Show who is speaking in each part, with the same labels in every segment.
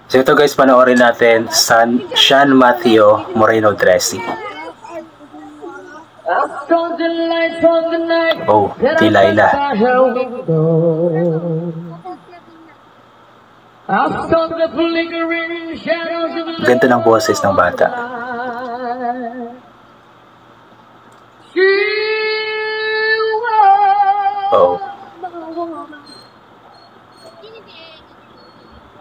Speaker 1: So ito guys, panoorin natin Sean Matthew Moreno Dressy. Oh, Delilah. Ganda ng boses ng bata. Oh.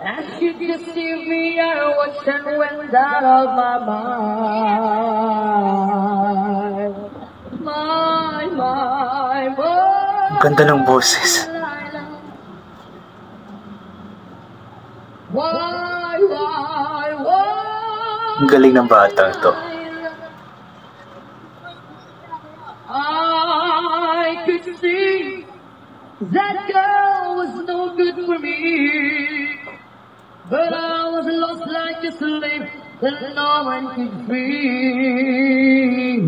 Speaker 2: As she deceived me, I watched and went out of my mind. My.
Speaker 1: Ganda ng boses.
Speaker 2: Why?
Speaker 1: Ang galing ng bata ito.
Speaker 2: I could see that girl was no good for me, but I was lost like a slave that no one could free.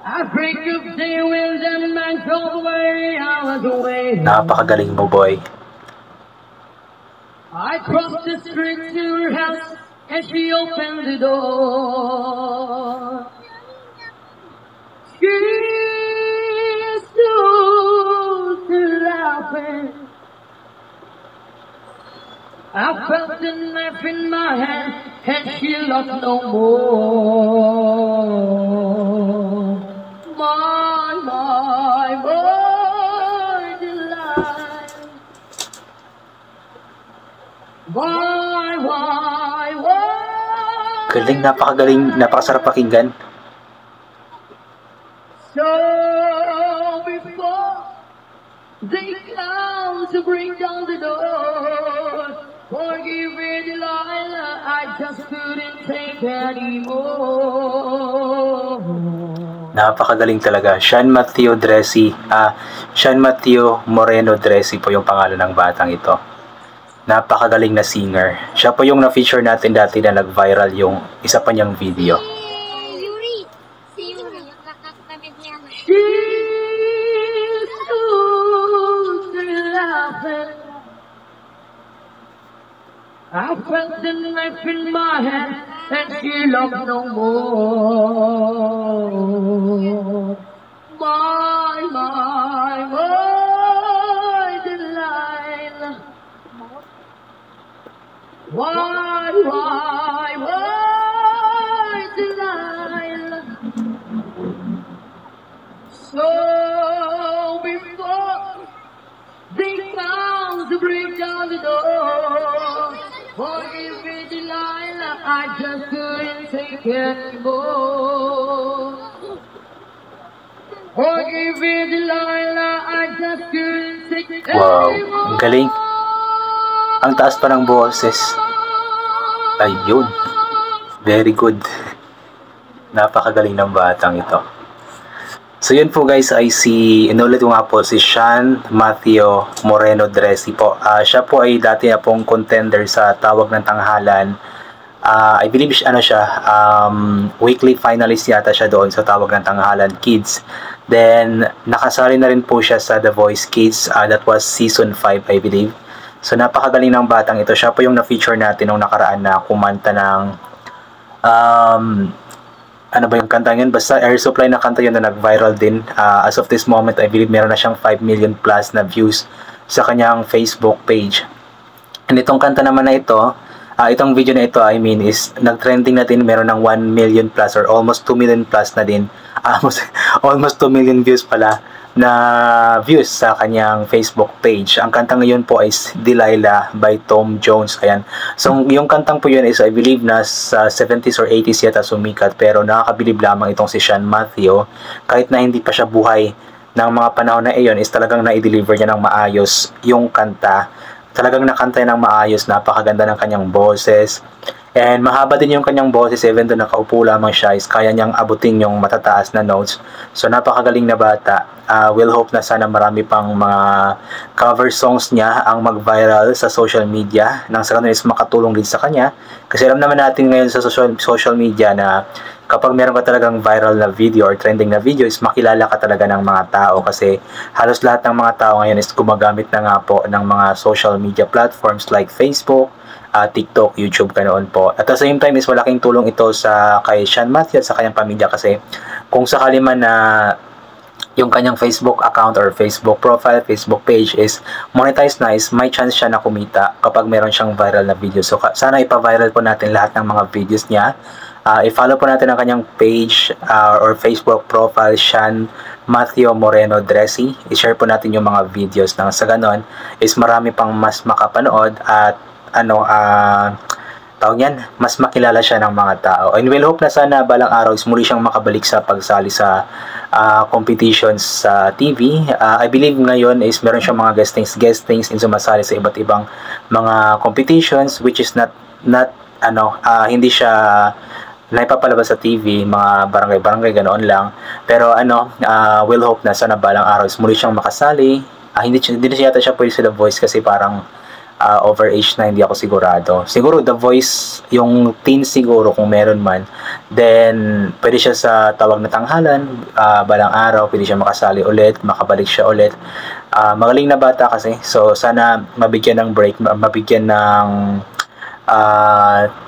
Speaker 2: I break up day when the man drove away, I was away.
Speaker 1: Napakagaling mo, boy.
Speaker 2: I crossed the street to her house and she opened the door. She stood laughing. I felt the knife in my hand and she loved no more. My, delight. Why?
Speaker 1: Galing, napakagaling, napakasarap pakinggan.
Speaker 2: So before they come to bring down the door, forgive me, Delilah, I just couldn't take anymore.
Speaker 1: Napakagaling talaga. Sean Matthew Dressy. Sean Matthew Moreno Dressy po yung pangalan ng batang ito. Napakagaling na singer. Siya po yung na-feature natin dati na nag-viral yung isa pa niyang video.
Speaker 2: I felt the knife in my hand and she loved no more. My, Delilah. Why, Delilah? So before they come to break down the door, forgive me, Delilah, I just couldn't take it anymore. Forgive me, Delilah, I just couldn't take it
Speaker 1: Wow,
Speaker 2: anymore.
Speaker 1: ang galing. Ang taas pa ng boses. Ayun. Very good. Napakagaling ng batang ito. So yun po guys, ay inulit ko nga po si Sean Matthew Moreno Dressy po. Siya po ay dati na pong contender sa Tawag ng Tanghalan. I believe weekly finalist yata siya doon sa Tawag ng Tanghalan Kids. Then nakasali na rin po siya sa The Voice Kids. That was season 5 I believe. So napakagaling ng batang ito. Siya po yung na-feature natin nung nakaraan na kumanta ng ano ba yung kanta yun? Basta Air Supply na kanta yun na nag-viral din. As of this moment, I believe meron na siyang 5 million plus na views sa kanyang Facebook page. And itong kanta naman na ito, itong video na ito, I mean, is nag-trending na din. Meron ng 1 million plus or almost 2 million plus na din. Almost 2 million views pala na views sa kanyang Facebook page. Ang kanta ngayon po is Delilah by Tom Jones. Ayan. So, yung kantang po yun is I believe na sa 70s or 80s yata sumikat, pero nakakabilib lamang itong si Sean Matthew. Kahit na hindi pa siya buhay ng mga panahon na iyon, is talagang na-deliver niya ng maayos yung kanta. Talagang nakanta ng maayos, napakaganda ng kanyang boses. And mahaba din yung kanyang boses, even though nakaupo lamang siya, is kaya niyang abutin yung matataas na notes. So napakagaling na bata. We'll hope na sana marami pang mga cover songs niya ang mag-viral sa social media, nang sa ganun is makatulong din sa kanya. Kasi alam naman natin ngayon sa social media na kapag meron ka talagang viral na video or trending na video, is makilala ka talaga ng mga tao, kasi halos lahat ng mga tao ngayon is gumagamit na nga po ng mga social media platforms like Facebook, TikTok, YouTube, ganoon po. At the same time is malaking tulong ito sa kay Sean Matthew at sa kanyang pamilya, kasi kung sakali man na yung kanyang Facebook account or Facebook profile, Facebook page is monetized na, is may chance siya na kumita kapag meron siyang viral na video. So sana ipa-viral po natin lahat ng mga videos niya. I-follow po natin ang kanyang page or Facebook profile, Sean Matthew Moreno Dressy. I-share po natin yung mga videos, nang sa ganon is marami pang mas makapanood at tawag yan, mas makilala siya ng mga tao. And we'll hope na sana balang araw is muli siyang makabalik sa pagsali sa competitions sa TV. I believe ngayon is meron siyang mga guestings in sumasali sa iba't ibang mga competitions, which is not hindi siya naipapalabas sa TV, mga barangay ganoon lang. Pero we'll hope na sana balang araw is muli siyang makasali. Hindi na siya yata siya pwede sa The Voice, kasi parang over age na, hindi ako sigurado. Siguro The Voice, yung teen siguro kung meron man. Then pwede siya sa Tawag na Tanghalan, balang araw pwede siya makasali ulit, makabalik siya ulit. Magaling na bata kasi. So sana mabigyan ng break, mabigyan ng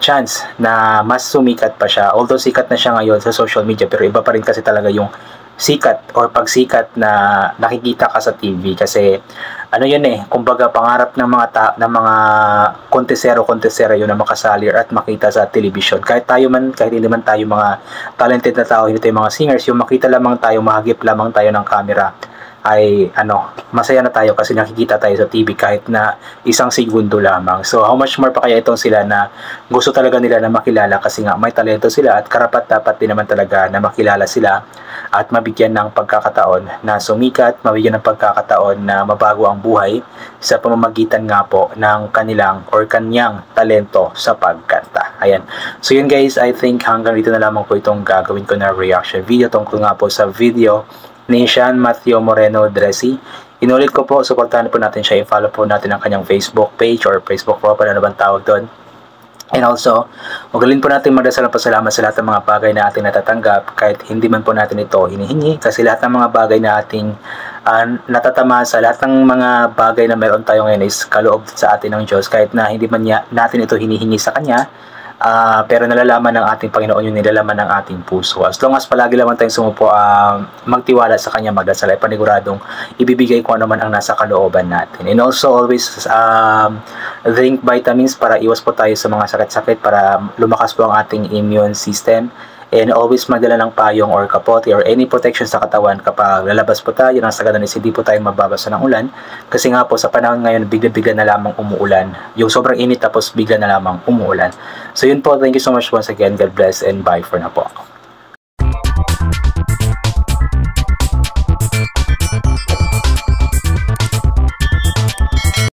Speaker 1: chance na mas sumikat pa siya. Although sikat na siya ngayon sa social media, pero iba pa rin kasi talaga yung sikat or pagsikat na nakikita ka sa TV, kasi yun kumbaga pangarap ng mga kontesero yun na makasali at makita sa television. Kahit hindi man tayo mga talented na tao, hindi tayo mga singers, yung makita lamang tayo, mahagip lamang tayo ng camera, ay masaya na tayo kasi nakikita tayo sa TV kahit na isang segundo lamang. So how much more pa kaya itong sila na gusto talaga nila na makilala, kasi nga may talento sila at karapat dapat din naman talaga na makilala sila at mabigyan ng pagkakataon na sumikat, mabigyan ng pagkakataon na mabago ang buhay sa pamamagitan nga po ng kanyang talento sa pagkanta. Ayan. So yun guys, I think hanggang dito na lamang po itong gagawin ko na reaction video tungkol nga po sa video ni Sean Matthew Moreno Dressy. Inulit ko po, supportahan po natin siya, i-follow po natin ang kanyang Facebook page or Facebook profile, ano bang tawag doon. And also, magaling po natin magdasal ng pasalamat sa lahat ng mga bagay na ating natatanggap, kahit hindi man po natin ito hinihingi, kasi lahat ng mga bagay na ating natatamasa, lahat ng mga bagay na meron tayo ngayon is kaloob sa atin ng Diyos, kahit na hindi man natin ito hinihingi sa Kanya. Pero nalalaman ng ating Panginoon yung nilalaman ng ating puso. As long as palagi lamang tayong sumupo magtiwala sa Kanya, magdasal, ay paniguradong ibibigay ko ano man ang nasa kalooban natin. And also always drink vitamins para iwas po tayo sa mga sakit-sakit, para lumakas po ang ating immune system. And always magdala ng payong or kapote or any protection sa katawan kapag lalabas po tayo, nang sa ganun is hindi po tayo mababasa ng ulan, kasi nga po sa panahon ngayon bigla-bigla na lamang umuulan, yung sobrang init tapos bigla na lamang umuulan. So yun po, thank you so much once again, God bless and bye for na po.